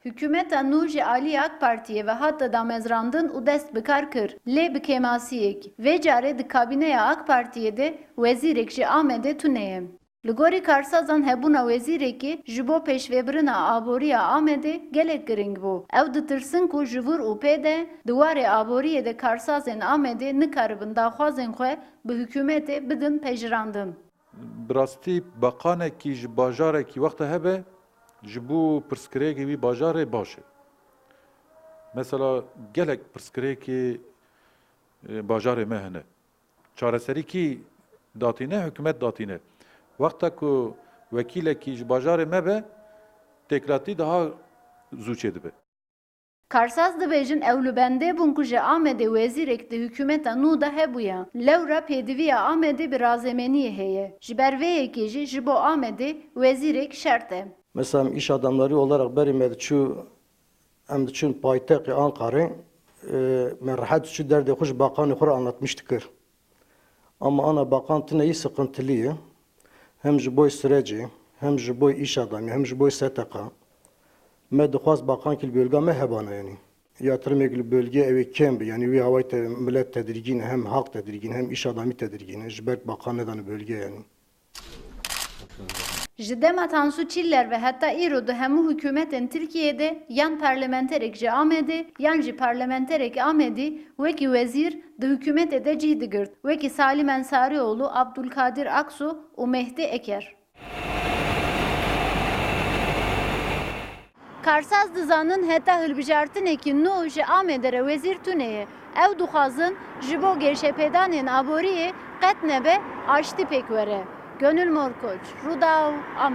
Hükümeta nû ji aliyê AK Partiye ve hatta damezrandin û dest bi kar kir lê bi kêmasiyek. Vê carê di kabîneya AK Partiye de wezîrek ji Amedê tune ye. Li gorî karsazan hebûna wezîrekî ji bo pêşvebirina aboriya Amedê gelek giring bû. Ew ditirsin ku ji vir û pê de di warê aboriyê de karsazên Amedê nikaribin daxwazên xwe bi hükûmetê bidin pejirandin. Bi rastî beqanekî ji bajarekî wexta hebe ji bo pirsgirêkê wî bajarê baş e. Mesela gelek pirsgirêkê bajarê me hene. Çareserîkî datîne, hikûmet datîne. Wexta ku wekîlekî ji bajarê me be, têklatî daha zû çêdibe. Karsaz dibêjin ew li bendê bûn ku ji Amedê wezîrek di hükûmeta nû de hebûye. Lewra pêdiviya Amedê bi razemeniyê heye. Ji ber vê yekê jî ji bo Amedê wezîrek şert e. Mesela iş adamları olarak berime em diçûn paytextê Ankara'yê me rehet şu derdê xwe ji bakanê xwe re anlatmıştık. Ama ana bakan tune sıkıntılı ye. Hem ji bo sürecê, hem ji bo iş adamı, hem ji bo STK. Me dixwaz bakan ki bölge me hebana yani. Yatırım li bölge evi kem yani wî havayê millet tedirgin hem halk tedirgin hem iş adamı tedirgin. Ji ber bakan nedan bölge yani. Ji dema Tansu Çiller ve hatta îro di hemû hükûmetên Tirkiyeyê yan parlamenterek ji Amedê yan jî parlamenterek Amedî wekî wezîr di hükûmetê de cih digirt. Wekî Salim Ensarioğlu, Abdülkadir Aksu û Mehdi Eker. Karsaz dizanin heta hilbijartinekî nû ji Amedê re wezîr tune ye. Ew dixwazin ji bo gêrşepedanên aboriyê qet nebe aştî pêk were. Gönül Morkoç, Rudaw, Amedê.